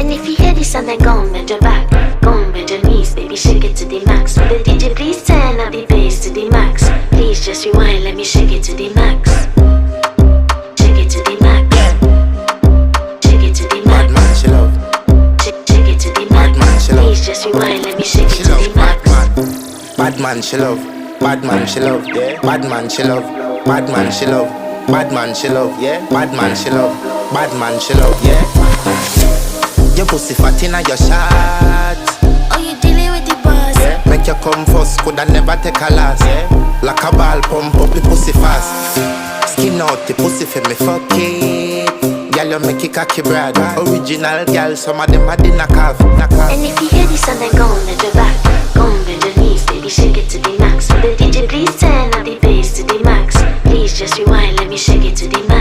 And if you hear this and then go on bend your back, go on bend your knees, baby, shake it to the max. Will the DJ please turn up the bass to the max? Please just rewind, let me shake it to the max. Shake it to the max. Shake it to the max. Bad man, she love. Shake it to the max. Bad man, she love. Please just rewind, let me shake it She to love the max. bad man, she love. Bad man, she love. Yeah. Bad man, she love. Bad man, she love. Bad man, she love. Yeah. Bad man, she love. Bad man, she love. Yeah. Your pussy fat inna your shot. Oh, you dealing with the boss? Yeah. Make you come first, coulda never take a last. Yeah. Like a ball, pump up the pussy fast. Skin out the pussy for me fuck it. Girl, you make it cocky brad. Original girl, some of them a dinner calf. And if you hear this and then go on bend your back, go on bend your knees, baby, shake it to the max. Will the DJ please turn up the bass to the max? Please just rewind, let me shake it to the max.